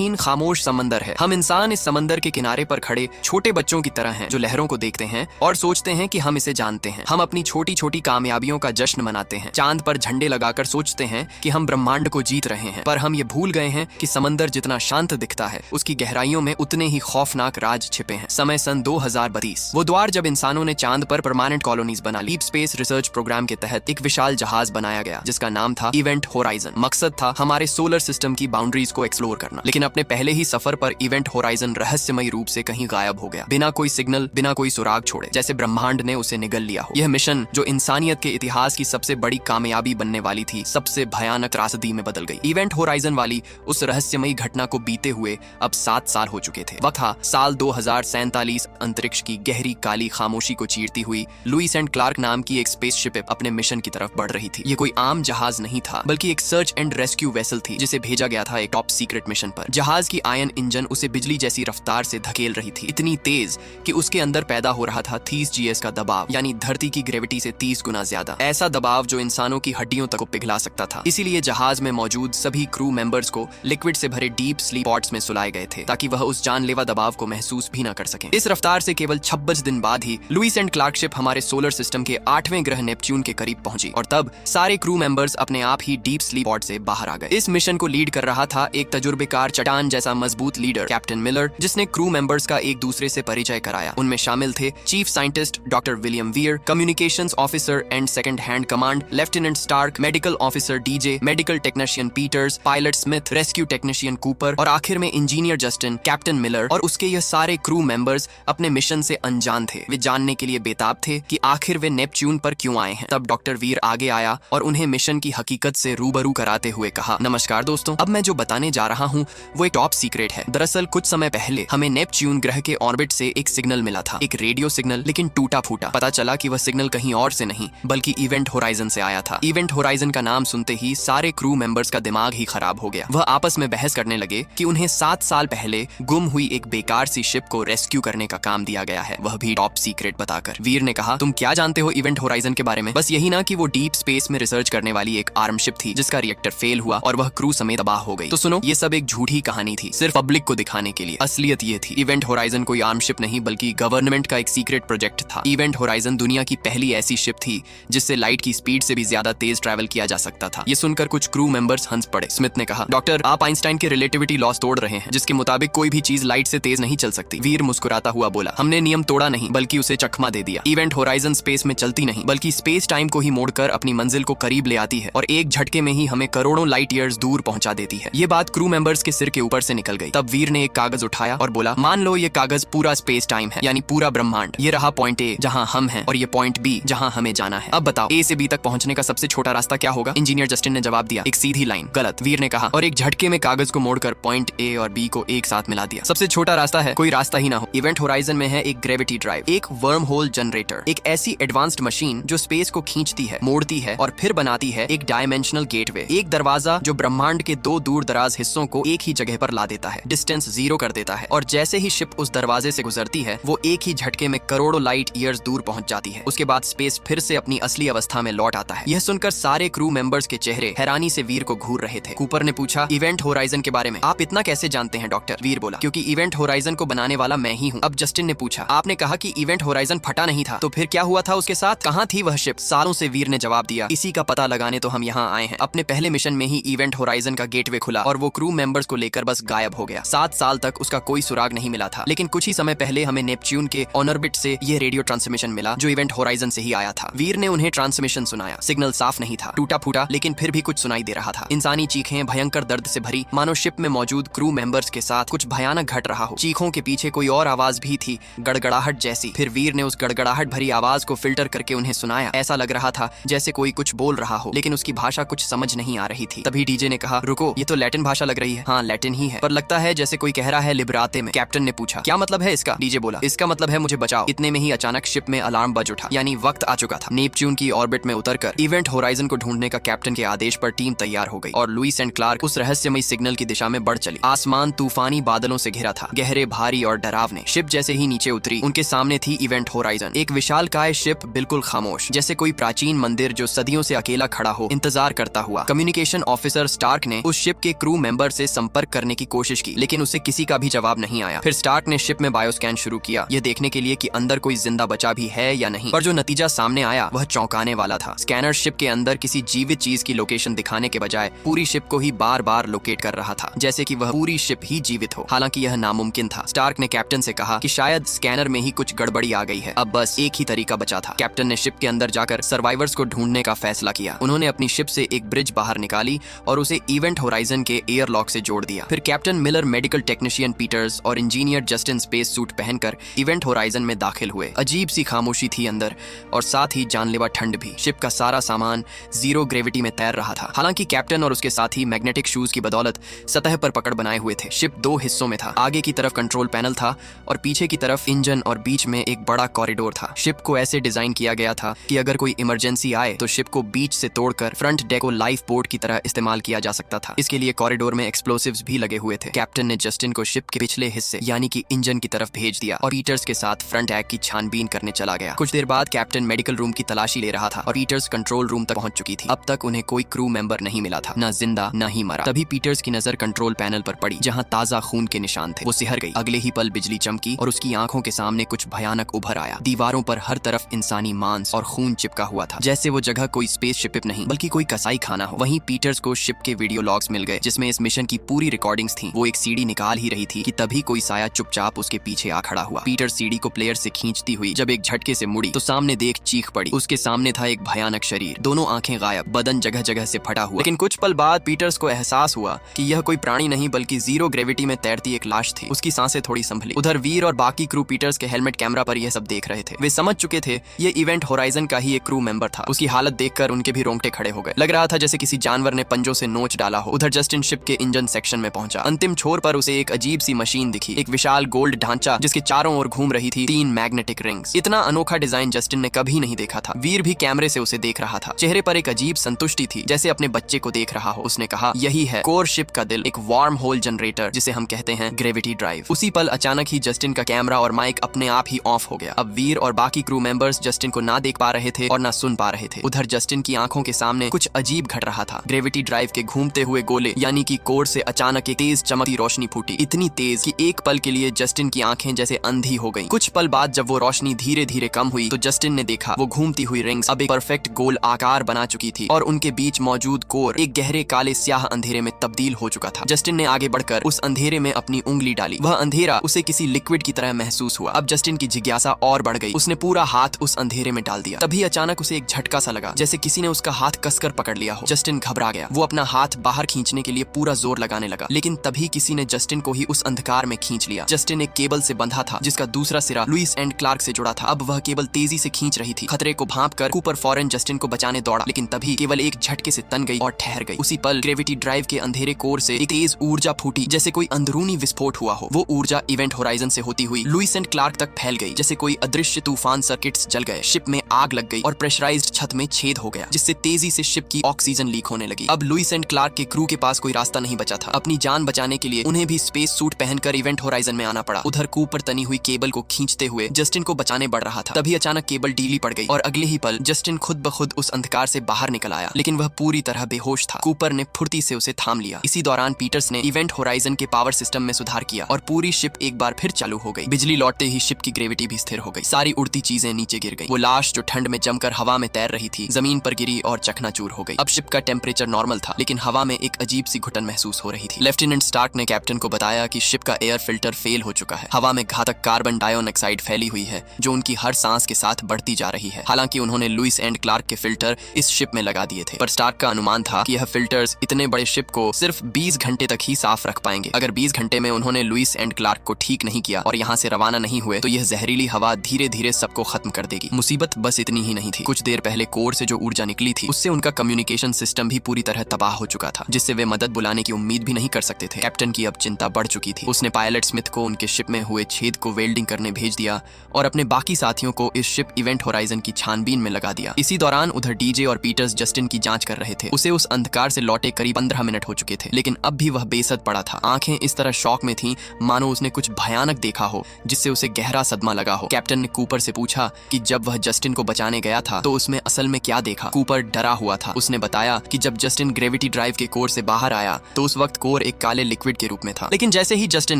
खामोश समंदर है। हम इंसान इस समंदर के किनारे पर खड़े छोटे बच्चों की तरह हैं जो लहरों को देखते हैं और सोचते हैं कि हम इसे जानते हैं। हम अपनी छोटी छोटी कामयाबियों का जश्न मनाते हैं, चांद पर झंडे लगाकर सोचते हैं कि हम ब्रह्मांड को जीत रहे हैं, पर हम ये भूल गए हैं कि समंदर जितना शांत दिखता है उसकी गहराइयों में उतने ही खौफनाक राज छिपे हैं। समय सन 2032। वो द्वार जब इंसानों ने चांद पर परमानेंट कॉलोनीज बना ली। डीप स्पेस रिसर्च प्रोग्राम के तहत एक विशाल जहाज बनाया गया जिसका नाम था इवेंट होराइजन। मकसद था हमारे सोलर सिस्टम की बाउंड्रीज को एक्सप्लोर करना। लेकिन अपने पहले ही सफर पर इवेंट होराइजन रहस्यमयी रूप से कहीं गायब हो गया, बिना कोई सिग्नल, बिना कोई सुराग छोड़े, जैसे ब्रह्मांड ने उसे निगल लिया हो। यह मिशन जो इंसानियत के इतिहास की सबसे बड़ी कामयाबी बनने वाली थी, सबसे भयानक त्रासदी में बदल गई। इवेंट होराइजन वाली उस रहस्यमयी घटना को बीते हुए अब 7 साल हो चुके थे। वक्त था साल 2047। अंतरिक्ष की गहरी काली खामोशी को चीरती हुई लुईस एंड क्लार्क नाम की एक स्पेसशिप अपने मिशन की तरफ बढ़ रही थी। ये कोई आम जहाज नहीं था, बल्कि एक सर्च एंड रेस्क्यू वेसल थी जिसे भेजा गया था एक टॉप सीक्रेट मिशन पर। जहाज की आयन इंजन उसे बिजली जैसी रफ्तार से धकेल रही थी, इतनी तेज कि उसके अंदर पैदा हो रहा था 30 GS का दबाव, यानी धरती की ग्रेविटी से 30 गुना ज्यादा। ऐसा दबाव जो इंसानों की हड्डियों तक को पिघला सकता था। इसीलिए जहाज में मौजूद सभी क्रू मेंबर्स को लिक्विड से भरे डीप स्लीप पॉड्स में सुलाए गए थे ताकि वह उस जानलेवा दबाव को महसूस भी न कर सके। इस रफ्तार से केवल 26 दिन बाद ही लुईस एंड क्लार्क शिप हमारे सोलर सिस्टम के 8वें ग्रह नेपच्यून के करीब पहुंची और तब सारे क्रू मेंबर्स अपने आप ही डीप स्लीप पॉड से बाहर आ गए। इस मिशन को लीड कर रहा था एक तजुर्बेकार चट्टान जैसा मजबूत लीडर कैप्टन मिलर, जिसने क्रू मेंबर्स का एक दूसरे से परिचय कराया। उनमें शामिल थे chief scientist doctor William Weir, communications officer and second hand command lieutenant Stark, medical officer DJ, medical technician Peters, pilot Smith, rescue technician Cooper और आखिर में इंजीनियर जस्टिन। कैप्टन मिलर और उसके ये सारे क्रू मेंबर्स अपने मिशन से अनजान थे। वे जानने के लिए बेताब थे कि आखिर वे नेपच्यून पर क्यों आए हैं। तब डॉक्टर वीर आगे आया और उन्हें मिशन की हकीकत से रूबरू कराते हुए कहा, नमस्कार दोस्तों, अब मैं जो बताने जा रहा हूँ वो एक टॉप सीक्रेट है। दरअसल कुछ समय पहले हमें नेपच्यून ग्रह के ऑर्बिट से एक सिग्नल मिला था, एक रेडियो सिग्नल, लेकिन टूटा फूटा। पता चला कि वह सिग्नल कहीं और से नहीं बल्कि इवेंट होराइजन से आया था। इवेंट होराइजन का नाम सुनते ही सारे क्रू मेंबर्स का दिमाग ही खराब हो गया। वह आपस में बहस करने लगे कि उन्हें 7 साल पहले गुम हुई एक बेकार सी शिप को रेस्क्यू करने का काम दिया गया है, वह भी टॉप सीक्रेट बताकर। वीर ने कहा, तुम क्या जानते हो इवेंट होराइजन के बारे में? बस यही ना कि वो डीप स्पेस में रिसर्च करने वाली एक आर्म शिप थी जिसका रिएक्टर फेल हुआ और वह क्रू समेत तबाह हो गई। तो सुनो, ये सब एक झूठी कहानी थी, सिर्फ पब्लिक को दिखाने के लिए। असलियत ये थी, इवेंट होराइजन कोई आर्म शिप नहीं बल्कि गवर्नमेंट का एक सीक्रेट प्रोजेक्ट था। इवेंट होराइजन दुनिया की पहली ऐसी शिप थी जिससे लाइट की स्पीड से भी ज्यादा तेज ट्रैवल किया जा सकता था। ये सुनकर कुछ क्रू मेंबर्स हंस पड़े। स्मिथ ने कहा, डॉक्टर, आप आइंस्टाइन के रिलेटिविटी लॉस तोड़ रहे हैं जिसके मुताबिक कोई भी चीज लाइट से तेज नहीं चल सकती। वीर मुस्कुराता हुआ बोला, हमने नियम तोड़ा नहीं बल्कि उसे चकमा दे दिया। इवेंट होराइजन स्पेस में चलती नहीं बल्कि स्पेस टाइम को ही मोड़कर अपनी मंजिल को करीब ले आती है और एक झटके में ही हमें करोड़ों लाइट ईयर्स दूर पहुंचा देती है। ये बात क्रू मेंबर्स के सिर के ऊपर से निकल गई। तब वीर ने एक कागज उठाया और बोला, मान लो ये कागज पूरा स्पेस टाइम है, यानी पूरा ब्रह्मांड। ये रहा पॉइंट ए जहां हम हैं और ये पॉइंट बी जहां हमें जाना है। अब बताओ, ए से बी तक पहुंचने का सबसे छोटा रास्ता क्या होगा? इंजीनियर जस्टिन ने जवाब दिया, एक सीधी लाइन। गलत, वीर ने कहा, और एक झटके में कागज को मोड़कर पॉइंट ए और बी को एक साथ मिला दिया। सबसे छोटा रास्ता है, कोई रास्ता ही ना हो। इवेंट होराइजन में है एक ग्रेविटी ड्राइव, एक वर्म होल जनरेटर, एक ऐसी एडवांस्ड मशीन जो स्पेस को खींचती है, मोड़ती है और फिर बनाती है एक डायमेंशनल गेटवे, एक दरवाजा जो ब्रह्मांड के 2 दूर दराज हिस्सों को एक ही जगह पर ला देता है, डिस्टेंस 0 कर देता है और जैसे ही शिप उस दरवाजे से गुजरती है वो एक ही झटके में करोड़ों लाइट ईयर्स दूर पहुंच जाती है। उसके बाद स्पेस फिर से अपनी असली अवस्था में लौट आता है। यह सुनकर सारे क्रू मेंबर्स के चेहरे हैरानी से वीर को घूर रहे थे। कूपर ने पूछा, इवेंट होराइजन के बारे में आप इतना कैसे जानते हैं डॉक्टर? वीर बोला, क्योंकि इवेंट होराइजन को बनाने वाला मैं ही हूँ। अब जस्टिन ने पूछा, आपने कहा कि इवेंट होराइजन फटा नहीं था, तो फिर क्या हुआ था उसके साथ? कहाँ थी वह शिप? सालों से, वीर ने जवाब दिया, इसी का पता लगाने तो हम यहाँ आए हैं। अपने पहले मिशन में ही इवेंट होराइजन का गेटवे खुला और वो क्रू मेंबर्स को लेकर बस गायब हो गया। 7 साल तक उसका कोई सुराग नहीं मिला था, लेकिन कुछ ही समय पहले हमें नेपच्यून के ऑनर्बिट से ये रेडियो ट्रांसमिशन मिला जो इवेंट होराइजन से ही आया था। वीर ने उन्हें ट्रांसमिशन सुनाया। सिग्नल साफ नहीं था, टूटा फूटा, लेकिन फिर भी कुछ सुनाई दे रहा था। इंसानी चीखें भयंकर दर्द से भरी, मानो शिप में मौजूद क्रू मेंबर्स के साथ कुछ भयानक घट रहा हो। चीखों के पीछे कोई और आवाज भी थी, गड़गड़ाहट जैसी। फिर वीर ने उस गड़गड़ाहट भरी आवाज को फिल्टर करके उन्हें सुनाया। ऐसा लग रहा था जैसे कोई कुछ बोल रहा हो, लेकिन उसकी भाषा कुछ समझ नहीं आ रही थी। तभी डीजे ने कहा, रुको, ये तो लैटिन भाषा लग रही है। हाँ, लैटिन ही है, पर लगता है जैसे कोई कह रहा है लिबराते में। कैप्टन ने पूछा, क्या मतलब है इसका? डीजे बोला, इसका मतलब है मुझे बचाओ। इतने में ही अचानक शिप में अलार्म बज उठा, यानी वक्त आ चुका था। नेपच्यून की ऑर्बिट में उतरकर इवेंट होराइजन को ढूंढने का कैप्टन के आदेश पर टीम तैयार हो गई और लुईस एंड क्लार्क उस रहस्यमयी सिग्नल की दिशा में बढ़ चली। आसमान तूफानी बादलों से घिरा था, गहरे, भारी और डरावने। शिप जैसे ही नीचे उतरी, उनके सामने थी इवेंट होराइजन, एक विशालकाय शिप, बिल्कुल खामोश, जैसे कोई प्राचीन मंदिर जो सदियों से अकेला खड़ा हो, इंतजार करता हुआ। कम्युनिकेशन ऑफिसर स्टार्क ने उस शिप के क्रू मेंबर से संपर्क करने की कोशिश की, लेकिन उससे किसी का भी जवाब नहीं आया। फिर स्टार्क ने शिप में बायोस्कैन शुरू किया, यह देखने के लिए कि अंदर कोई जिंदा बचा भी है या नहीं। पर जो नतीजा सामने आया वह चौंकाने वाला था। स्कैनर शिप के अंदर किसी जीवित चीज की लोकेशन दिखाने के बजाय पूरी शिप को ही बार बार लोकेट कर रहा था, जैसे कि वह पूरी शिप ही जीवित हो। हालांकि यह नामुमकिन था। स्टार्क ने कैप्टन से कहा कि शायद स्कैनर में ही कुछ गड़बड़ी आ गई है, अब बस एक ही तरीका बचा था। कैप्टन ने शिप के अंदर जाकर सर्वाइवर्स को ढूंढने का फैसला किया। उन्होंने अपनी शिप से एक ब्रिज बाहर निकाली और उसे इवेंट होराइजन के एयरलॉक से जोड़ दिया। फिर captain Miller, medical technician Peters और इंजीनियर जस्टिन स्पेस सूट पहनकर इवेंट होराइजन में दाखिल हुए। अजीब सी खामोशी थी अंदर और साथ ही जानलेवा ठंड भी। शिप का सारा सामान जीरो ग्रेविटी में तैर रहा था। हालांकि कैप्टन और उसके साथी मैग्नेटिक शूज की बदौलत सतह पर पकड़ बनाए हुए थे। शिप दो हिस्सों में था, आगे की तरफ कंट्रोल पैनल था और पीछे की तरफ इंजन और बीच में एक बड़ा कॉरिडोर था। शिप को ऐसे डिजाइन किया गया था कि अगर कोई इमरजेंसी आए तो शिप को बीच से तोड़कर फ्रंट डेक को लाइफ बोट की तरह इस्तेमाल किया जा सकता था। इसके लिए कॉरिडोर में एक्सप्लोसिव्स भी लगे हुए थे। कैप्टन ने जस्टिन को शिप के पिछले हिस्से यानी कि इंजन की तरफ भेज दिया और पीटर्स के साथ फ्रंट डेक की छानबीन करने चला गया। कुछ देर बाद कैप्टन मेडिकल रूम की तलाशी ले रहा था और पीटर्स कंट्रोल रूम तक पहुंच चुकी थी। अब तक उन्हें कोई क्रू मेंबर नहीं मिला था, ना जिंदा ना ही मरा। तभी पीटर्स की नजर कंट्रोल पैनल पर पड़ी जहां ताजा खून के निशान थे। वो सिहर गई। अगले ही पल बिजली चमकी और उसकी आंखों के सामने कुछ भयानक उभर आया। दीवारों पर हर तरफ इंसानी मांस और खून चिपका हुआ था, जैसे वो जगह कोई स्पेस शिप नहीं बल्कि कोई कसाई खाना हो। वहीं पीटर्स को शिप के वीडियो लॉग्स मिल गए जिसमें इस मिशन की पूरी रिकॉर्डिंग्स थी। वो एक सीडी निकाल ही रही थी कि तभी कोई साया चुपचाप उसके पीछे आ खड़ा हुआ। पीटर सीडी को प्लेयर से खींचती हुई जब एक झटके से मुड़ी तो सामने देख चीख पड़ी। उसके सामने था एक भयानक शरीर, दोनों आंखें गायब, बदन जगह जगह से फटा हुआ। लेकिन कुछ पल बाद पीटर्स को एहसास हुआ कि यह कोई प्राणी नहीं बल्कि जीरो ग्रेविटी में तैरती एक लाश थी। उसकी सांसें थोड़ी संभली। उधर वीर और बाकी क्रू पीटर्स के हेलमेट कैमरा पर यह सब देख रहे थे। वे समझ चुके थे ये इवेंट होराइजन का ही एक क्रू मेंबर था। उसकी हालत देखकर उनके भी रोंगटे खड़े हो गए। लग रहा था जैसे किसी जानवर ने पंजों से नोच डाला हो। उधर जस्टिन शिप के इंजन सेक्शन में पहुंचा। अंतिम छोर पर उसे एक अजीब सी मशीन दिखी, एक विशाल गोल्ड ढांचा जिसके चारों ओर घूम रही थी 3 मैग्नेटिक रिंग्स। इतना अनोखा डिजाइन जस्टिन ने कभी नहीं देखा था। वीर भी कैमरे से उसे देख रहा था। चेहरे पर एक अजीब संतुष्टि थी, जैसे अपने बच्चे को देख रहा हो। उसने कहा, यही है कोर शिप का दिल, एक वार्म होल जनरेटर जिसे हम कहते हैं ग्रेविटी ड्राइव। उसी पल अचानक ही जस्टिन का कैमरा और माइक अपने आप ही ऑफ हो गया। अब वीर और बाकी क्रू मेंबर्स जस्टिन को ना देख पा रहे थे और ना सुन पा रहे थे। उधर जस्टिन की आंखों के सामने कुछ अजीब घट रहा था। ग्रेविटी ड्राइव के घूमते हुए गोले यानी कि कोर से अचानक एक तेज चमकती रोशनी फूटी, इतनी तेज कि एक पल के लिए जस्टिन की आंखें जैसे अंधी हो गईं। कुछ पल बाद जब वो रोशनी धीरे धीरे कम हुई तो जस्टिन ने देखा वो घूमती हुई रिंग्स अब एक परफेक्ट गोल आकार बना चुकी थी और उनके बीच मौजूद कोर एक गहरे काले स्याह अंधेरे में तब्दील हो चुका था। जस्टिन ने आगे बढ़कर उस अंधेरे में अपनी उंगली डाली। वह अंधेरा उसे किसी लिक्विड की तरह महसूस हुआ। अब जस्टिन की जिज्ञासा और बढ़ गई। उसने पूरा हाथ उस अंधेरे में डाल दिया। तभी अचानक उसे एक झटका सा लगा, जैसे किसी ने उसका हाथ कसकर पकड़ लिया हो। जस्टिन घबरा गया। वो अपना हाथ बाहर खींचने के लिए पूरा जोर लगाने लगा, लेकिन तभी किसी ने जस्टिन को ही उस अंधकार में खींच लिया। जस्टिन एक केबल से बंधा था जिसका दूसरा सिरा लुइस एंड क्लार्क से जुड़ा था। अब वह केबल तेजी से खींच रही थी। खतरे को भांपकर कूपर फौरन जस्टिन को बचाने दौड़ा, लेकिन तभी केवल एक झटके से तन गई और ठहर गई। उसी पल ग्रेविटी ड्राइव के अंधेरे कोर से एक तेज ऊर्जा फूटी, जैसे कोई अंदरूनी विस्फोट हुआ हो। वो ऊर्जा इवेंट होराइजन से होती हुई लुइस एंड क्लार्क तक फैल गई, जैसे कोई अदृश्य तूफान। सर्किट्स जल गए, शिप में आग लग गई और प्रेशराइज्ड छत में छेद हो गया, जिससे तेजी से शिप की ऑक्सीजन लीक होने लगी। अब लुइस एंड क्लार्क के क्रू के पास कोई रास्ता नहीं बचा था। अपनी जान बचाने के लिए उन्हें भी स्पेस सूट पहनकर इवेंट होराइजन में आना पड़ा। उधर कूपर तनी हुई केबल को खींचते हुए जस्टिन को बचाने बढ़ रहा था। तभी अचानक केबल ढीली पड़ गई और अगले ही पल जस्टिन खुद ब खुद उस अंधकार से बाहर निकल आया, लेकिन वह पूरी तरह बेहोश था। कूपर ने फुर्ती से उसे थाम लिया। इसी दौरान पीटर्स ने इवेंट होराइजन के पावर सिस्टम में सुधार किया और पूरी शिप एक बार फिर चालू हो गई। बिजली लौटते ही शिप की ग्रेविटी भी स्थिर हो गई। सारी उड़ती चीजें नीचे गिर गई। वो लाश जो ठंड में जमकर हवा में तैर रही थी जमीन पर गिरी और चकनाचूर हो गई। अब शिप का टेम्परेचर नॉर्मल था, लेकिन हवा में एक अजीब सी घुटन महसूस हो रही थी। लेफ्टिनेंट स्टार्क ने कैप्टन को बताया कि शिप का एयर फिल्टर फेल हो चुका है। हवा में घातक कार्बन डाइऑक्साइड फैली हुई है जो उनकी हर सांस के साथ बढ़ती जा रही है। हालांकि उन्होंने लुइस एंड क्लार्क के फिल्टर इस शिप में लगा दिए थे, पर स्टार्क का अनुमान था कि यह फिल्टर्स इतने बड़े शिप को सिर्फ 20 घंटे तक ही साफ रख पाएंगे। अगर 20 घंटे में उन्होंने लुइस एंड क्लार्क को ठीक नहीं किया और यहाँ से रवाना नहीं हुए तो यह जहरीली हवा धीरे धीरे सबको खत्म कर देगी। मुसीबत बस इतनी ही नहीं थी। कुछ देर पहले कोर से जो ऊर्जा निकली थी उससे उनका कम्युनिकेशन सिस्टम भी पूरी तरह तबाह हो चुका था, जिससे वे मदद बुलाने की उम्मीद भी नहीं कर सकते थे। कैप्टन की अब चिंता बढ़ चुकी थी। उसने पायलट स्मिथ को उनके शिप में हुए छेद को वेल्डिंग करने भेज दिया और अपने बाकी साथियों को इस शिप इवेंट होराइजन की छानबीन में लगा दिया। इसी दौरान उधर डीजे और पीटर्स जस्टिन की जांच कर रहे थे। उसे उस अंधकार से लौटे करीब 15 मिनट हो चुके थे, लेकिन अब भी वह बेसद पड़ा था। आंखें इस तरह शॉक में थीं मानो उसने कुछ भयानक देखा हो जिससे उसे गहरा सदमा लगा हो। कैप्टन ने कूपर से पूछा कि जब वह जस्टिन को बचाने गया था तो उसमें असल में क्या देखा। कूपर डरा हुआ था। उसने बताया कि जब जस्टिन ग्रेविटी ड्राइव के कोर से बाहर आया तो उस वक्त कोर कोर एक काले लिक्विड के रूप में था। लेकिन जैसे ही जस्टिन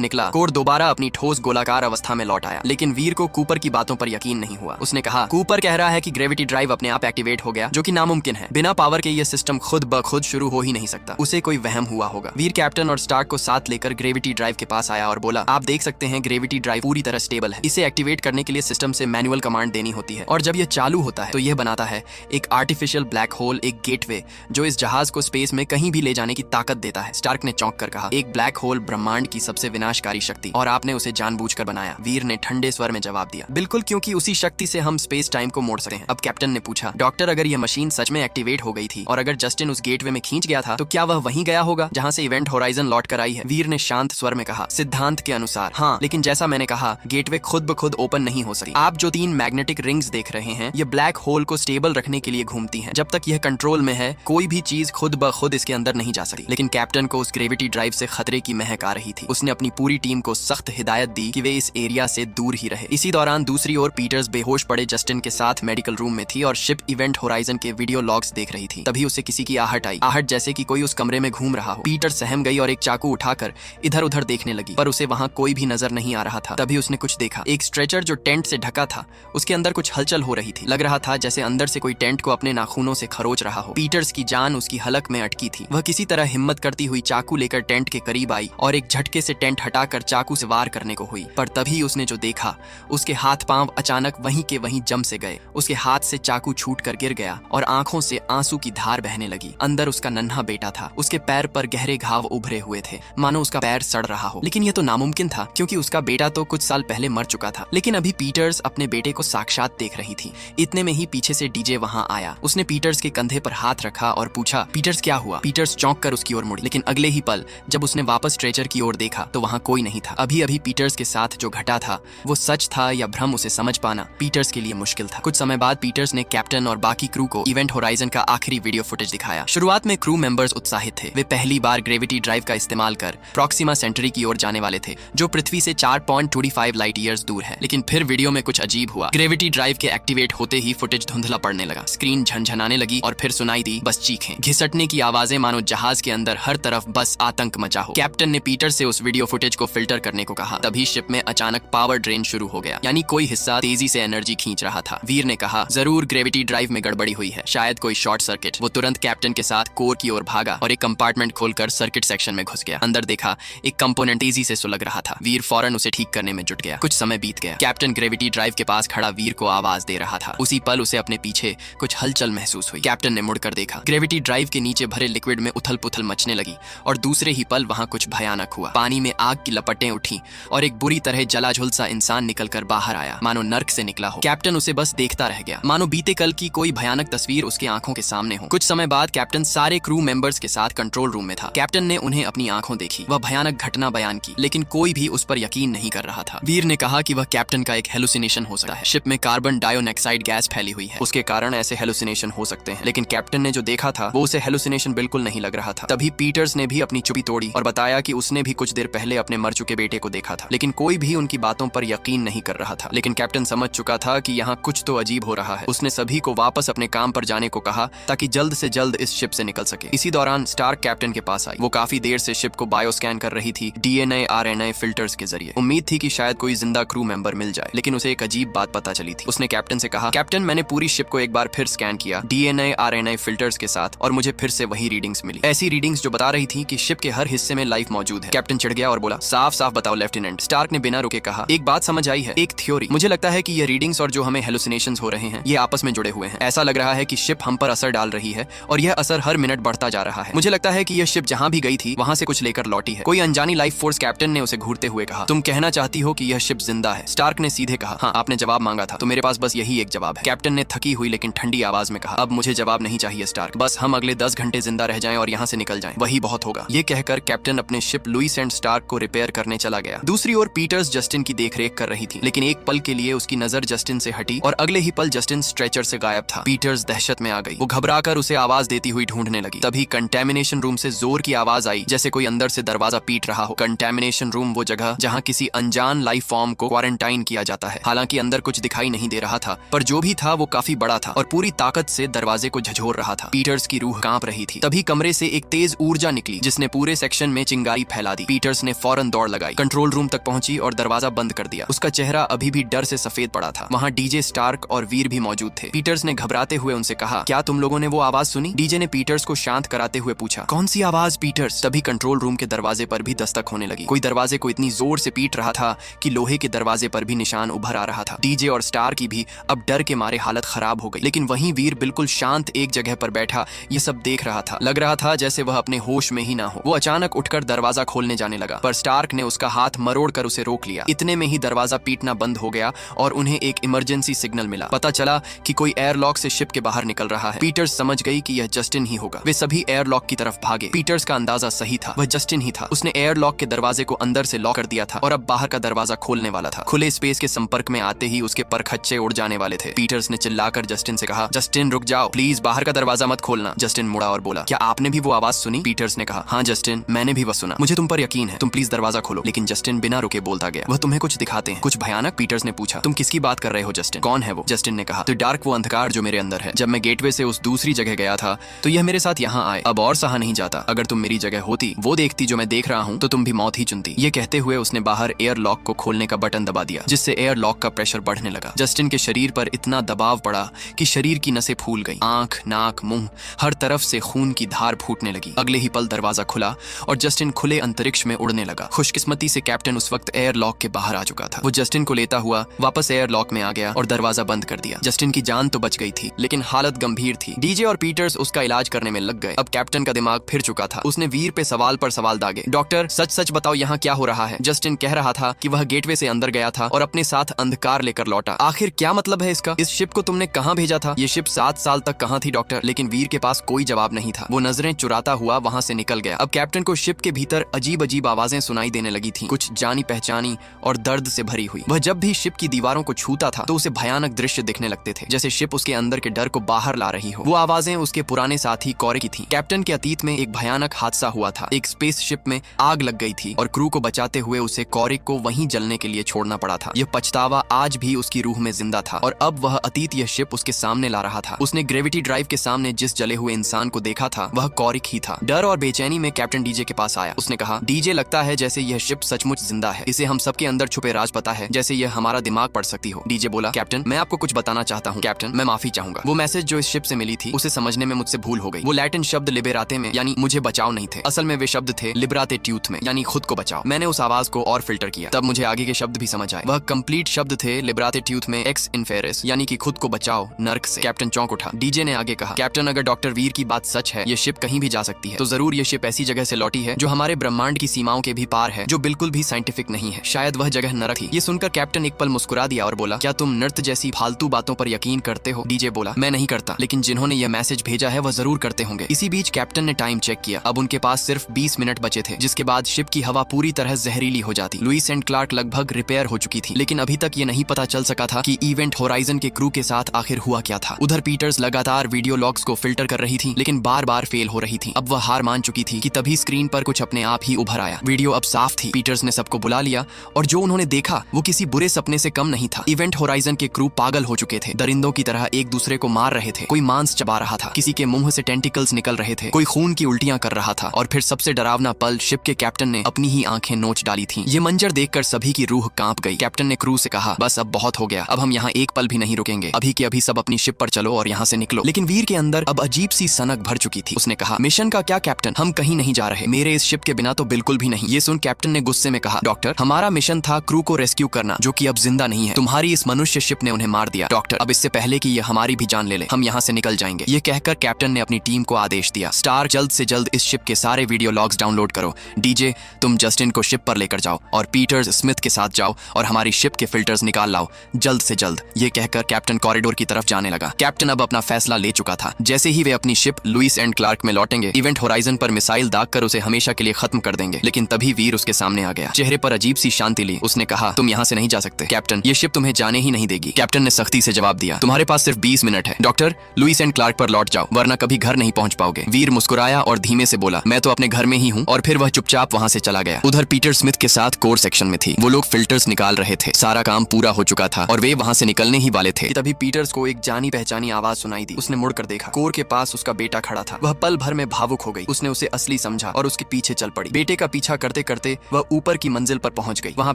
निकला, कोर दोबारा अपनी ठोस गोलाकार अवस्था में लौट आया। लेकिन वीर को कूपर की बातों पर यकीन नहीं हुआ। उसने कहा, कूपर कह रहा है कि ग्रेविटी ड्राइव अपने आप एक्टिवेट हो गया, जो कि नामुमकिन है। बिना पावर के ये सिस्टम खुद ब खुद शुरू हो ही नहीं सकता। उसे कोई वहम हुआ होगा। वीर कैप्टन और स्टार्क को साथ लेकर ग्रेविटी ड्राइव के पास आया और बोला, आप देख सकते हैं ग्रेविटी ड्राइव पूरी तरह स्टेबल है। इसे एक्टिवेट करने के लिए सिस्टम से मैनुअल कमांड देनी होती है, और जब यह चालू होता है तो यह बनाता है एक आर्टिफिशियल ब्लैक होल, एक गेटवे, जो इस जहाज को स्पेस में कहीं भी ले जाने की ताकत देता है। स्टार्क ने चौंक कर कहा, एक ब्लैक होल ब्रह्मांड की सबसे विनाशकारी शक्ति, और आपने उसे जानबूझकर बनाया। वीर ने ठंडे स्वर में जवाब दिया, बिल्कुल, क्योंकि उसी शक्ति से हम स्पेस टाइम को मोड़ सकते हैं। अब कैप्टन ने पूछा, डॉक्टर, अगर यह मशीन सच में एक्टिवेट हो गई थी और अगर जस्टिन उस गेटवे में खींच गया था, तो क्या वह वहीं गया होगा जहां से इवेंट होराइजन लौट कर आई है? वीर ने शांत स्वर में कहा, सिद्धांत के अनुसार हाँ, लेकिन जैसा मैंने कहा, गेटवे खुद ब खुद ओपन नहीं हो सकती। आप जो 3 मैग्नेटिक रिंग्स देख रहे हैं, ये ब्लैक होल को स्टेबल रखने के लिए घूमती हैं। जब तक यह कंट्रोल में है, कोई भी चीज खुद ब खुद इसके अंदर नहीं जा सकती। लेकिन कैप्टन को उस ग्रेविटी ड्राइव से खतरे की महक आ रही थी। उसने अपनी पूरी टीम को सख्त हिदायत दी कि वे इस एरिया से दूर ही रहे। इसी दौरान दूसरी ओर पीटर्स बेहोश पड़े जस्टिन के साथ मेडिकल रूम में थी और शिप इवेंट होराइजन के वीडियो लॉग्स देख रही थी। तभी उसे किसी की आहट आई, आहट जैसे कि कोई उस कमरे में घूम रहा हो। पीटर सहम गई और एक चाकू उठाकर इधर उधर देखने लगी, पर उसे वहां कोई भी नजर नहीं आ रहा था। तभी उसने कुछ देखा, एक स्ट्रेचर जो टेंट से ढका था, उसके अंदर कुछ हलचल हो रही थी। लग रहा था जैसे अंदर से कोई टेंट को अपने नाखूनों से खरोच रहा हो। पीटर्स की जान उसकी हलक में अटकी थी। वह किसी तरह हिम्मत करती हुई चाकू लेकर टेंट के करीब आई और एक झटके से टेंट हटाकर चाकू से वार करने को हुई। पर तभी उसने जो देखा, उसके हाथ पांव अचानक वहीं के वहीं जम से गए। उसके हाथ से चाकू छूट कर गिर गया और आंखों से आंसू की धार बहने लगी। अंदर उसका नन्हा बेटा था। उसके पैर पर गहरे घाव उभरे हुए थे, मानो उसका पैर सड़ रहा हो। लेकिन यह तो नामुमकिन था, क्योंकि उसका बेटा तो कुछ साल पहले मर चुका था। लेकिन अभी पीटर्स अपने बेटे को साक्षात देख रही थी। इतने में ही पीछे से डीजे वहां आया। उसने पीटर्स के कंधे पर हाथ रखा और पूछा, पीटर्स क्या हुआ? पीटर्स चौंक कर उसकी ओर मुड़ी, लेकिन अगले ही पल जब उसने वापस स्ट्रेचर की ओर देखा तो वहां कोई नहीं था। अभी अभी पीटर्स के साथ जो घटा था वो सच था या भ्रम, उसे समझ पाना पीटर्स के लिए मुश्किल था। कुछ समय बाद पीटर्स ने कैप्टन और बाकी क्रू को इवेंट होराइजन का आखिरी वीडियो फुटेज दिखाया। शुरुआत में क्रू मेंबर्स उत्साहित थे। वे पहली बार ग्रेविटी ड्राइव का इस्तेमाल कर प्रॉक्सिमा सेंटरी की ओर जाने वाले थे, जो पृथ्वी से 4.25 लाइट ईयर्स दूर है। लेकिन फिर वीडियो में कुछ अजीब हुआ। ग्रेविटी ड्राइव के एक्टिवेट होते ही फुटेज धुंधला पड़ने लगा। स्क्रीन झनझनाने लगी और फिर सुनाई दी बस चीखें, घिसटने की आवाजें, मानो जहाज के अंदर हर तरफ बस आतंक मचा हो। कैप्टन ने पीटर से उस वीडियो फुटेज को फिल्टर करने को कहा। तभी शिप में अचानक पावर ड्रेन शुरू हो गया, यानी कोई हिस्सा तेजी से एनर्जी खींच रहा था। वीर ने कहा, जरूर ग्रेविटी ड्राइव में गड़बड़ी हुई है, शायद कोई शॉर्ट सर्किट। वो तुरंत कैप्टन के साथ कोर की ओर भागा और एक कंपार्टमेंट खोलकर सर्किट सेक्शन में घुस गया। अंदर देखा, एक कंपोनेंट तेजी से सुलग रहा था। वीर फौरन उसे ठीक करने में जुट गया। कुछ समय बीत गया। कैप्टन ग्रेविटी ड्राइव के पास खड़ा वीर को आवाज दे रहा था। उसी पल उसे अपने पीछे कुछ हलचल महसूस हुई। कैप्टन ने मुड़कर देखा। ग्रेविटी ड्राइव के नीचे भरे लिक्विड में उथल पुथल मचने लगी और दूसरे ही पल वहां कुछ भयानक हुआ। पानी में आग की लपटें उठी और एक बुरी तरह जला झुलसा इंसान निकलकर बाहर आया, मानो नर्क से निकला हो। कैप्टन उसे बस देखता रह गया, मानो बीते कल की कोई भयानक तस्वीर उसके आंखों के सामने हो। कुछ समय बाद कैप्टन सारे क्रू मेंबर्स के साथ कंट्रोल रूम में था। कैप्टन ने उन्हें अपनी आंखों देखी, वह भयानक घटना बयान की, लेकिन कोई भी उस पर यकीन नहीं कर रहा था। वीर ने कहा कि वह कैप्टन का एक हेलुसिनेशन हो सकता है। शिप में कार्बन डाइऑक्साइड गैस फैली हुई है, उसके कारण ऐसे हेलुसिनेशन हो सकते हैं। लेकिन कैप्टन ने जो देखा था वो उसे हेलुसिनेशन बिल्कुल नहीं लग रहा था। तभी पीटर्स ने भी अपनी चुप्पी तोड़ी और बताया कि उसने भी कुछ देर पहले अपने मर चुके बेटे को देखा था, लेकिन कोई भी उनकी बातों पर यकीन नहीं कर रहा था। लेकिन कैप्टन समझ चुका था कि यहाँ कुछ तो अजीब हो रहा है। उसने सभी को वापस अपने काम पर जाने को कहा ताकि जल्द से जल्द इस शिप से निकल सके। इसी दौरान स्टार्क कैप्टन के पास आई। वो काफी देर से शिप को बायो स्कैन कर रही थी, DNA RNA फिल्टर्स के जरिए। उम्मीद थी कि शायद कोई जिंदा क्रू मेंबर मिल जाए, लेकिन उसे एक अजीब बात पता चली थी। उसने कैप्टन से कहा, कैप्टन, मैंने पूरी शिप को एक बार फिर स्कैन किया DNA RNA फिल्टर्स के साथ, और मुझे फिर से वही रीडिंग्स मिली। ऐसी रीडिंग्स जो बता रही थी कि शिप के हर हिस्से में लाइफ मौजूद है। कैप्टन चिढ़ गया और बोला, साफ साफ बताओ लेफ्टिनेंट। स्टार्क ने बिना रुके कहा, एक बात समझ आई है, एक थ्योरी। मुझे लगता है कि ये रीडिंग्स और जो हमें हेलुसिनेशंस हो रहे हैं ये आपस में जुड़े हुए हैं। ऐसा लग रहा है कि शिप हम पर असर डाल रही है और यह असर हर मिनट बढ़ता जा रहा है। मुझे लगता है कि यह शिप जहां भी गई थी वहां से कुछ लेकर लौटी है। कोई अनजानी लाइफ फोर्स। कैप्टन ने उसे घूरते हुए कहा, तुम कहना चाहती हो कि यह शिप जिंदा है? स्टार्क ने सीधे कहा, हाँ, आपने जवाब मांगा था तो मेरे पास बस यही एक जवाब है। कैप्टन ने थकी हुई लेकिन ठंडी आवाज में कहा, अब मुझे जवाब नहीं चाहिए स्टार्क, बस हम अगले 10 घंटे जिंदा रह जाएं और यहाँ से निकल जाएं, वही बहुत होगा। ये कहकर कैप्टन अपने शिप लुइस एंड स्टार्क को रिपेयर करने चला गया। दूसरी ओर पीटर्स जस्टिन की देखरेख कर रही थी, लेकिन एक पल के लिए उसकी नजर जस्टिन से हटी और अगले ही पल जस्टिन स्ट्रेचर से गायब था। पीटर्स दहशत में आ गई। वो घबराकर उसे आवाज देती हुई ढूंढने लगी। तभी कंटेमिनेशन रूम से जोर की आवाज आई, जैसे कोई अंदर से दरवाजा पीट रहा हो। कंटेमिनेशन रूम वो जगह जहां किसी अनजान लाइफ फॉर्म को क्वारंटाइन किया जाता है। हालांकि अंदर कुछ दिखाई नहीं दे रहा था, पर जो भी था वो काफी बड़ा था और पूरी ताकत से दरवाजे को झकझोर रहा था। पीटर्स की रूह कांप रही थी। तभी कमरे से एक तेज ऊर्जा निकली जिसने पूरे सेक्शन में चिंगारी फैला दी। पीटर्स ने फौरन दौड़ लगाई, कंट्रोल रूम तक पहुंची और दरवाजा बंद कर दिया। उसका चेहरा अभी भी डर से सफेद पड़ा था। वहाँ डीजे, स्टार्क और वीर भी मौजूद थे। पीटर्स ने घबराते हुए उनसे कहा, क्या तुम लोगों ने वो आवाज सुनी? डीजे ने पीटर्स को शांत कराते हुए पूछा, कौन सी आवाज पीटर्स? तभी कंट्रोल रूम के दरवाजे पर भी दस्तक होने लगी। कोई दरवाजे को इतनी जोर से पीट रहा था कि लोहे के दरवाजे पर भी निशान उभर आ रहा था। डीजे और स्टार की भी अब डर के मारे हालत खराब हो गई, लेकिन वहीं वीर बिल्कुल शांत एक जगह पर बैठा ये सब देख रहा था। लग रहा था जैसे वह अपने होश में ही ना हो। वो अचानक उठकर दरवाजा खोलने जाने लगा, पर स्टार्क ने उसका हाथ मरोड़ कर उसे रोक लिया। इतने में ही दरवाजा पीटना बंद हो गया और उन्हें एक इमरजेंसी सिग्नल मिला। पता चला कि कोई एयरलॉक से शिप के बाहर निकल रहा है। पीटर्स समझ गई कि यह जस्टिन ही होगा। वे सभी एयरलॉक की तरफ भागे। पीटर्स का अंदाजा सही था, वह जस्टिन ही था। उसने एयरलॉक के दरवाजे को अंदर से लॉक कर दिया था और अब बाहर का दरवाजा खोलने वाला था। खुले स्पेस के संपर्क में आते ही उसके परखच्चे उड़ जाने वाले थे। पीटर्स ने चिल्लाकर जस्टिन से कहा, जस्टिन रुक जाओ प्लीज, बाहर का दरवाजा मत खोलना। जस्टिन मुड़ा और बोला, क्या आपने भी वो आवाज सुनी? पीटर्स ने कहा, हाँ जस्टिन, मैंने भी वह सुना। मुझे तुम पर यकीन है, तुम प्लीज दरवाजा खोलो। लेकिन जस्टिन बिना रुके बोलता गया, वह तुम्हें कुछ दिखाते हैं। कुछ भयानक? पीटर्स ने पूछा। तुम किसकी बात कर रहे हो जस्टिन? कौन है वो? जस्टिन ने कहा, तो डार्क, वो अंधकार जो मेरे अंदर है। जब मैं गेटवे से उस दूसरी जगह गया था तो यह मेरे साथ यहाँ आए। अब और सहा नहीं जाता। अगर तुम मेरी जगह होती, वो देखती जो मैं देख रहा हूँ, तो तुम भी मौत ही चुनती। ये कहते हुए उसने बाहर एयर लॉक को खोलने का बटन दबा दिया, जिससे एयर लॉक का प्रेशर बढ़ने लगा। जस्टिन के शरीर पर इतना दबाव पड़ा कि शरीर की नसें फूल गई। आंख, नाक, मुंह, हर तरफ से खून की धार फूटने लगी। अगले ही पल दरवाजा खुला और जस्टिन खुले अंतरिक्ष में उड़ने लगा। खुशकिस्मती से कैप्टन उस वक्त एयर लॉक के बाहर आ चुका था। वो जस्टिन को लेता हुआ वापस एयर लॉक में आ गया और दरवाजा बंद कर दिया। जस्टिन की जान तो बच गई थी, लेकिन हालत गंभीर थी। डीजे और पीटर्स उसका इलाज करने में लग गए। अब कैप्टन का दिमाग फिर चुका था। उसने वीर पे सवाल पर सवाल दागे। डॉक्टर, सच सच बताओ, यहाँ क्या हो रहा है? जस्टिन कह रहा था कि वह गेटवे से अंदर गया था और अपने साथ अंधकार लेकर लौटा। आखिर क्या मतलब है इसका? इस शिप को तुमने कहाँ भेजा था? ये शिप 7 साल तक कहाँ थी डॉक्टर? लेकिन वीर के पास कोई जवाब नहीं था। वो नजरें चुराता हुआ वहाँ से निकल गया। अब कैप्टन को शिप के भीतर अजीब अजीब आवाजें सुनाई देने लगी थी, कुछ जानी पहचानी और दर्द से भरी हुई। वह जब भी शिप की दीवारों को छूता था तो उसे भयानक दृश्य दिखने लगते थे, जैसे शिप उसके अंदर के डर को बाहर ला रही हो। वो आवाजें उसके पुराने साथी कॉरे की थी। कैप्टन के अतीत में एक भयानक हादसा हुआ था। एक स्पेसशिप में आग लग गई थी और क्रू को बचाते हुए उसे कॉरे को वहीं जलने के लिए छोड़ना पड़ा था। यह पछतावा आज भी उसकी रूह में जिंदा था और अब वह अतीत यह शिप उसके सामने ला रहा था। उसने ग्रेविटी ड्राइव के सामने जिस जले हुए इंसान को देखा था वह कॉरिक ही था। डर और बेचैनी में कैप्टन डीजे के पास आया। उसने कहा, डीजे, लगता है जैसे यह शिप सचमुच जिंदा है। इसे हम सबके अंदर छुपे राज पता है, जैसे यह हमारा दिमाग पढ़ सकती हो। डीजे बोला, कैप्टन, मैं आपको कुछ बताना चाहता हूँ। कैप्टन, मैं माफी चाहूंगा। वो मैसेज जो इस शिप से मिली थी उसे समझने में मुझसे भूल हो गई। वो लैटिन शब्द लिबेराते में यानी मुझे बचाओ नहीं थे। असल में वे शब्द थे लिबराते ट्यूथ में यानी खुद को बचाओ। मैंने उस आवाज को और फिल्टर किया, तब मुझे आगे के शब्द भी समझ आए। वह कंप्लीट शब्द थे लिबराते ट्यूथ में एक्स इनफेरिस यानी कि खुद को बचाओ नर्क से। कैप्टन चौंक उठा। डीजे ने आगे कहा, कैप्टन, अगर डॉक्टर वीर की बात सच है, ये शिप कहीं भी जा सकती है, तो जरूर ये शिप ऐसी जगह से लौटी है जो हमारे ब्रह्मांड की सीमाओं के भी पार है, जो बिल्कुल भी साइंटिफिक नहीं है। शायद वह जगह नरक थी। ये सुनकर कैप्टन एक पल मुस्कुरा दिया और बोला, क्या तुम नृत्य जैसी फालतू बातों पर यकीन करते हो? डीजे बोला, मैं नहीं करता, लेकिन जिन्होंने यह मैसेज भेजा है वह जरूर करते होंगे। इसी बीच कैप्टन ने टाइम चेक किया। अब उनके पास सिर्फ 20 मिनट बचे थे, जिसके बाद शिप की हवा पूरी तरह जहरीली हो जाती। लुईस एंड क्लार्क लगभग रिपेयर हो चुकी थी, लेकिन अभी तक ये नहीं पता चल सका था कि इवेंट होराइजन के क्रू के साथ आखिर हुआ क्या था। उधर पीटर्स लगातार वीडियो लॉग्स को फिल्टर कर रही थी, लेकिन बार बार फेल हो रही थी। अब वह हार मान चुकी थी कि तभी स्क्रीन पर कुछ अपने आप ही उभर आया। वीडियो अब साफ थी। पीटर्स ने सबको बुला लिया और जो उन्होंने देखा वो किसी बुरे सपने से कम नहीं था। इवेंट होराइजन के क्रू पागल हो चुके थे, दरिंदों की तरह एक दूसरे को मार रहे थे। कोई मांस चबा रहा था, किसी के मुंह से टेंटिकल्स निकल रहे थे, कोई खून की उल्टियां कर रहा था। और फिर सबसे डरावना पल, शिप के कैप्टन ने अपनी ही आंखें नोच डाली थी। ये मंजर देखकर सभी की रूह कांप गई। कैप्टन ने क्रू से कहा, बस अब बहुत हो गया, अब हम यहाँ एक पल भी नहीं रुकेंगे। अभी के अभी सब अपनी शिप पर चलो और यहाँ से निकलो। लेकिन वीर के अंदर अब अजीब सी सनक भर चुकी थी। उसने कहा, मिशन का क्या कैप्टन? हम कहीं नहीं जा रहे, मेरे इस शिप के बिना तो बिल्कुल भी नहीं। ये सुन कैप्टन ने गुस्से में कहा, डॉक्टर, हमारा मिशन था क्रू को रेस्क्यू करना, जो कि अब जिंदा नहीं है। तुम्हारी इस मनुष्य शिप ने उन्हें मार दिया। डॉक्टर, अब इससे पहले कि ये हमारी भी जान ले ले, हम यहाँ से निकल जाएंगे। ये कहकर कैप्टन ने अपनी टीम को आदेश दिया, स्टार, जल्द से जल्द इस शिप के सारे वीडियो लॉग्स डाउनलोड करो। डीजे, तुम जस्टिन को शिप पर लेकर जाओ और पीटर्स स्मिथ के साथ जाओ और हमारी शिप के फिल्टर्स निकाल लाओ जल्द से जल्द। ये कहकर कैप्टन कॉरिडोर की तरफ जाने लगा। कैप्टन अब अपना फैसला ले चुका था। जैसे ही वे अपनी शिप लुईस एंड क्लार्क में लौटेंगे, इवेंट होराइजन पर मिसाइल दागकर उसे हमेशा के लिए खत्म कर देंगे। लेकिन तभी वीर उसके सामने आ गया। चेहरे पर अजीब सी शांति ली। उसने कहा, तुम यहाँ से नहीं जा सकते कैप्टन, ये शिप तुम्हें जाने ही नहीं देगी। कैप्टन ने सख्ती से जवाब दिया, तुम्हारे पास सिर्फ 20 मिनट है। डॉक्टर, लुईस एंड क्लार्क पर लौट जाओ, वरना कभी घर नहीं पहुंच पाओगे। वीर मुस्कुराया और धीमे से बोला, मैं तो अपने घर में ही हूँ। और फिर वह चुपचाप वहाँ से चला गया। उधर पीटर स्मिथ के साथ कोर सेक्शन में थी। वो लोग फिल्टर्स निकाल रहे थे। सारा काम पूरा हो चुका था और वे वहाँ से निकलने ही वाले थे। तभी पीटर्स को एक जानी पहचानी आवाज सुनाई दी। उसने मुड़कर देखा। कोर के पास उसका बेटा खड़ा था। वह पल भर में भावुक हो गई। उसने उसे असली असली समझा और उसके पीछे चल पड़ी। बेटे का पीछा करते करते वह ऊपर की मंजिल पर पहुंच गई। वहां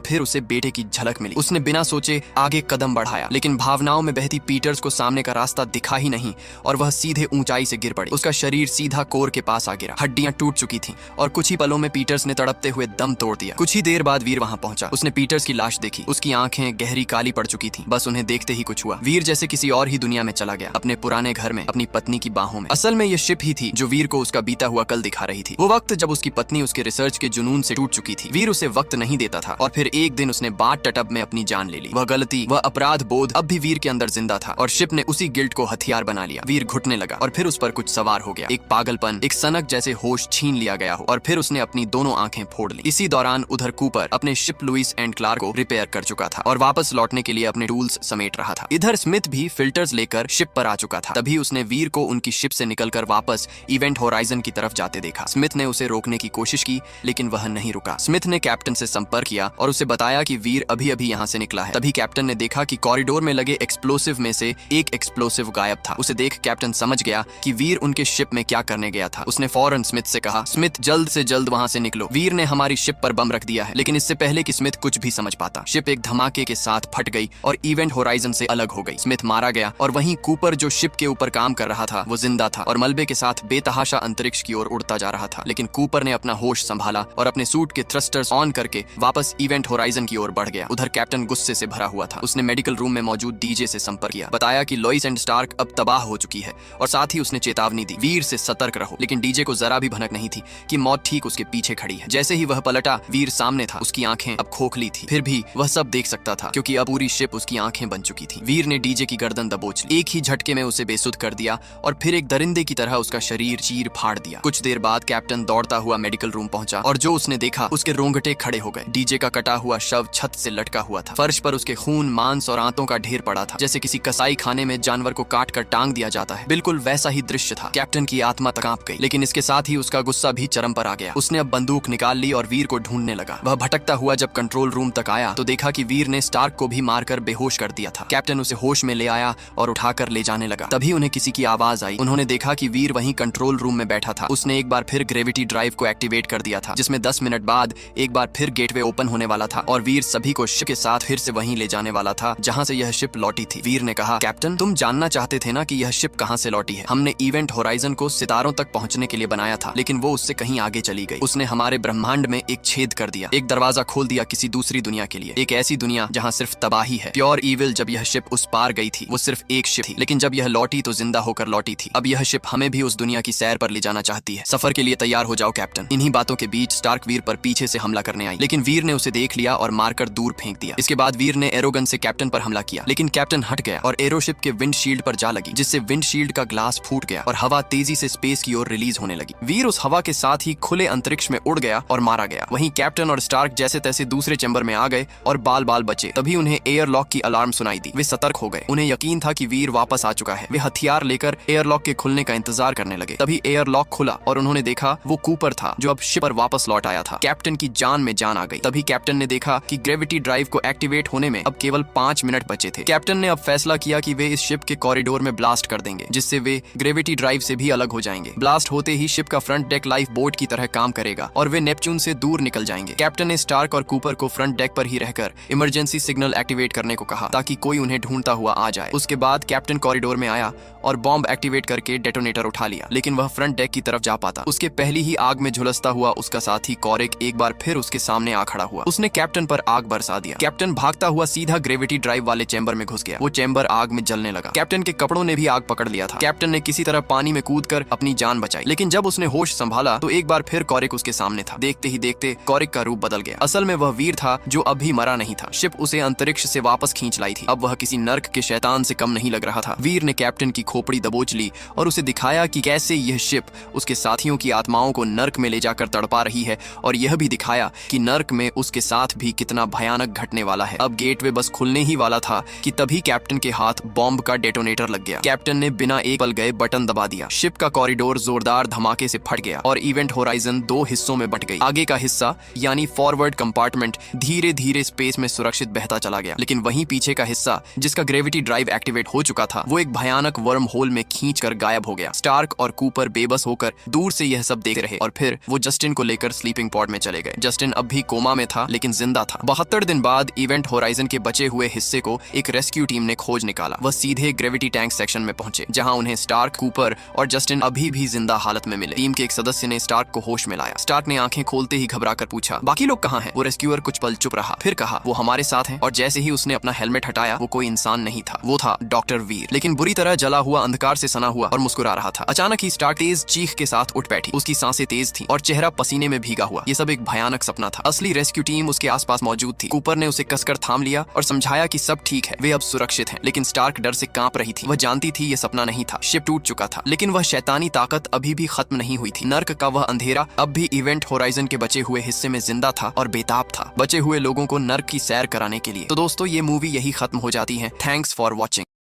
फिर उसे बेटे की झलक मिली। उसने बिना सोचे आगे कदम बढ़ाया, लेकिन भावनाओं में बहती पीटर्स को सामने का रास्ता दिखा ही नहीं और वह सीधे ऊंचाई से गिर पड़ी। उसका शरीर सीधा कोर के पास आ गिरा। हड्डियां टूट चुकी थीं और कुछ ही पलों में पीटर्स ने तड़पते हुए दम तोड़ दिया। कुछ ही देर बाद वीर वहां पहुंचा। उसने पीटर्स की लाश देखी। उसकी आंखें गहरी काली पड़ चुकी थीं। बस उन्हें देखते ही कुछ हुआ। वीर जैसे किसी और ही दुनिया में चला गया, अपने पुराने घर में, अपनी पत्नी की बाहों में। असल में यह शिप ही थी जो वीर को उसका बीता हुआ कल दिखा रही थी। वो वक्त जब उसकी पत्नी उसके रिसर्च के जुनून से टूट चुकी थी। वीर उसे वक्त नहीं देता था और फिर एक दिन उसने बाथ टब में अपनी जान ले ली। वह गलती, वह अपराध बोध अब भी वीर के अंदर जिंदा था और शिप ने उसी गिल्ट को हथियार बना लिया। वीर घुटने लगा और फिर उस पर कुछ सवार हो गया। एक पागलपन, एक सनक जैसे होश छीन लिया गया हो और फिर उसने अपनी दोनों आंखें फोड़ ली। इसी दौरान उधर कूपर अपने शिप लुइस एंड क्लार्क को रिपेयर कर चुका था और वापस लौटने के लिए अपने टूल्स समेट रहा था। इधर स्मिथ भी फिल्टर्स लेकर शिप पर आ चुका था। तभी उसने वीर को उनकी शिप से निकलकर वापस इवेंट होराइजन की तरफ जाते देखा। स्मिथ ने उसे रोकने की कोशिश की, लेकिन वह नहीं रुका। स्मिथ ने कैप्टन से संपर्क किया और उसे बताया कि वीर अभी अभी यहाँ से निकला है। तभी कैप्टन ने देखा कि कॉरिडोर में लगे एक्सप्लोसिव में से एक एक्सप्लोसिव गायब था। उसे देख कैप्टन समझ गया कि वीर उनके शिप में क्या करने गया था। उसने फौरन स्मिथ से कहा, स्मिथ जल्द से जल्द वहां से निकलो। वीर ने हमारी शिप पर बम रख दिया है। लेकिन इससे पहले कि स्मिथ कुछ भी समझ पाता, शिप एक धमाके के साथ फट गई और इवेंट होराइजन से अलग हो गई। स्मिथ मारा गया और वहीं कूपर जो शिप के ऊपर काम कर रहा था वो जिंदा था और मलबे के साथ बेतहाशा अंतरिक्ष की ओर उड़ता जा रहा था। लेकिन कूपर ने अपना होश संभाला और अपने सूट के थ्रस्टर्स ऑन करके वापस इवेंट होराइजन की ओर बढ़ गया। उधर कैप्टन गुस्से से भरा हुआ था। उसने मेडिकल रूम में मौजूद डीजे से संपर्क किया, बताया कि लॉइस एंड स्टार्क अब तबाह हो चुकी है और साथ ही उसने चेतावनी दी, वीर से सतर्क रहो। लेकिन डीजे को जरा भी भनक नहीं थी कि मौत ठीक उसके पीछे खड़ी है। जैसे ही वह पलटा, वीर सामने था। उसकी आंखें अब खोखली थी, फिर भी वह सब देख सकता था क्योंकि अब पूरी शिप उसकी आंखें बन चुकी थी। वीर ने डीजे की गर्दन दबोच ली, एक ही झटके में उसे बेसुध कर दिया और फिर एक दरिंदे की तरह उसका शरीर चीर फाड़ दिया। कुछ देर बाद कैप्टन दौड़ता हुआ मेडिकल रूम पहुंचा और जो उसने देखा उसके रोंगटे खड़े हो गए। डीजे का कटा हुआ शव छत से लटका हुआ था। फर्श पर उसके खून, मांस और आंतों का ढेर पड़ा था, जैसे किसी कसाई खाने में जानवर को काट कर टांग दिया जाता है। बिल्कुल वैसा ही दृश्य था। कैप्टन की आत्मा कांप गई, लेकिन इसके साथ ही उसका गुस्सा भी चरम पर आ गया। उसने अब बंदूक निकाल ली और वीर को ढूंढने लगा। वह भटकता हुआ जब कंट्रोल रूम तक आया तो देखा कि वीर ने स्टार्क को भी मारकर बेहोश कर दिया था। कैप्टन उसे होश में ले आया और उठाकर ले जाने लगा। तभी उन्हें किसी की आवाज आई। उन्होंने देखा कि वीर वहीं कंट्रोल रूम में बैठा था। उसने एक बार फिर ग्रेविटी ड्राइव को एक्टिवेट कर दिया था, जिसमें 10 मिनट बाद एक बार फिर गेटवे ओपन होने वाला था और वीर सभी को शिप के साथ फिर से वहीं ले जाने वाला था जहां से यह शिप लौटी थी। वीर ने कहा, कैप्टन तुम जानना चाहते थे ना कि यह शिप कहां से लौटी है। हमने इवेंट होराइजन को सितारों तक पहुंचने के लिए बनाया था, लेकिन वो उससे कहीं आगे चली गई। उसने हमारे ब्रह्मांड में एक छेद कर दिया, एक दरवाजा खोल दिया किसी दूसरी दुनिया के लिए, एक ऐसी दुनिया जहां सिर्फ तबाही है, प्योर ईविल। जब यह शिप उस पार गई थी वो सिर्फ एक शिप थी, लेकिन जब यह लौटी तो जिंदा होकर लौटी थी। अब यह शिप हमें भी उस दुनिया की सैर पर ले जाना चाहती है। सफर के लिए तैयार हो जाओ कैप्टन। इन्हीं बातों के बीच स्टार्क वीर पर पीछे से हमला करने आई, लेकिन वीर ने उसे देख लिया और मारकर दूर फेंक दिया। इसके बाद वीर ने एरोगन से कैप्टन पर हमला किया, लेकिन कैप्टन हट गया और एरोशिप के विंडशील्ड पर जा लगी, जिससे विंडशील्ड का ग्लास फूट गया और हवा तेजी से स्पेस की ओर रिलीज होने लगी। वीर उस हवा के साथ ही खुले अंतरिक्ष में उड़ गया और मारा गया। वहीं कैप्टन और स्टार्क जैसे तैसे दूसरे चैम्बर में आ गए और बाल बाल बचे। तभी उन्हें एयरलॉक की अलार्म सुनाई दी। वे सतर्क हो गए। उन्हें यकीन था कि वीर वापस आ चुका है। वे हथियार लेकर एयरलॉक के खुलने का इंतजार करने लगे। तभी एयरलॉक खुला और उन्होंने देखा वो कूपर था जो अब शिप पर वापस लौट आया था। कैप्टन की जान में जान आ गई। तभी कैप्टन ने देखा कि ग्रेविटी ड्राइव को एक्टिवेट होने में अब केवल 5 मिनट बचे थे। कैप्टन ने अब फैसला किया कि वे इस शिप के कॉरिडोर में ब्लास्ट कर देंगे, जिससे वे ग्रेविटी ड्राइव से भी अलग हो जाएंगे। ब्लास्ट होते ही शिप का फ्रंट डेक लाइफ बोट की तरह काम करेगा और वे नेपच्यून से दूर निकल जाएंगे। कैप्टन ने स्टार्क और कूपर को फ्रंट डेक पर ही रहकर इमरजेंसी सिग्नल एक्टिवेट करने को कहा ताकि कोई उन्हें ढूंढता हुआ आ जाए। उसके बाद कैप्टन कॉरिडोर में आया और बॉम्ब एक्टिवेट करके डेटोनेटर उठा लिया, लेकिन वह फ्रंट डेक की तरफ जा पाता। उसके पहली ही आग में झुलसता हुआ उसका साथी कॉरिक एक बार फिर उसके सामने आ खड़ा हुआ। उसने कैप्टन पर आग बरसा दिया। कैप्टन भागता हुआ सीधा ग्रेविटी ड्राइव वाले चैम्बर में घुस गया। वो चैम्बर आग में जलने लगा। कैप्टन के कपड़ों ने भी आग पकड़ लिया था। कैप्टन ने किसी तरह पानी में कूदकर अपनी जान बचाई, लेकिन जब उसने होश संभाला तो एक बार फिर कॉरिक उसके सामने था। देखते ही देखते कॉरिक का रूप बदल गया। असल में वह वीर था जो अभी मरा नहीं था। शिप उसे अंतरिक्ष से वापस खींच लाई थी। अब वह किसी नर्क के शैतान से कम नहीं लग रहा था। वीर ने कैप्टन की खोपड़ी दबोच ली और उसे दिखाया कि कैसे यह शिप उसके साथियों की आत्माओं को नर्क में ले जाकर तड़पा रही है, और यह भी दिखाया कि नर्क में उसके साथ भी कितना भयानक घटने वाला है। अब गेटवे बस खुलने ही वाला था कि तभी कैप्टन के हाथ बॉम्ब का डेटोनेटर लग गया। कैप्टन ने बिना एक पल गए बटन दबा दिया। शिप का कॉरिडोर जोरदार धमाके से फट गया और इवेंट होराइजन 2 हिस्सों में बट गई। आगे का हिस्सा यानी फॉरवर्ड कंपार्टमेंट धीरे धीरे स्पेस में सुरक्षित बहता चला गया, लेकिन वहीं पीछे का हिस्सा जिसका ग्रेविटी ड्राइव एक्टिवेट हो चुका था वो एक भयानक वर्म होल में खींच कर गायब हो गया। स्टार्क और कूपर बेबस होकर दूर से यह सब देख रहे और फिर वो जस्टिन को लेकर स्लीपिंग पॉड में चले गए। जस्टिन अब भी कोमा में था लेकिन जिंदा था। 72 दिन बाद इवेंट होराइजन के बचे हुए हिस्से को एक रेस्क्यू टीम ने खोज निकाला। वह सीधे ग्रेविटी टैंक सेक्शन में पहुंचे जहां उन्हें स्टार्क, कूपर और जस्टिन अभी भी जिंदा हालत में मिले। टीम के एक सदस्य ने स्टार्क को होश में लाया। स्टार्क ने आंखें खोलते ही घबरा कर पूछा, बाकी लोग कहाँ हैं? वो रेस्क्यूअर कुछ पल चुप रहा, फिर कहा, वो हमारे साथ हैं। और जैसे ही उसने अपना हेलमेट हटाया वो कोई इंसान नहीं था, वो था डॉक्टर वीर, लेकिन बुरी तरह जला हुआ, अंधकार से सना हुआ और मुस्कुरा रहा था। अचानक ही स्टार्क तेज चीख के साथ उठ बैठी। उसकी सांसें तेज थी और चेहरा पसीने में भीगा हुआ। ये सब एक भयानक सपना था। असली रेस्क्यू टीम उसके आसपास मौजूद थी। कूपर ने उसे कसकर थाम लिया और समझाया कि सब ठीक है, वे अब सुरक्षित हैं। लेकिन स्टार्क डर से कांप रही थी। वह जानती थी ये सपना नहीं था, शिप टूट चुका था, लेकिन वह शैतानी ताकत अभी भी खत्म नहीं हुई थी। नर्क का वह अंधेरा अब भी इवेंट होराइजन के बचे हुए हिस्से में जिंदा था और बेताब था, बचे हुए लोगों को नर्क की सैर कराने के लिए। तो दोस्तों, ये मूवी यही खत्म हो जाती है। Thanks for watching.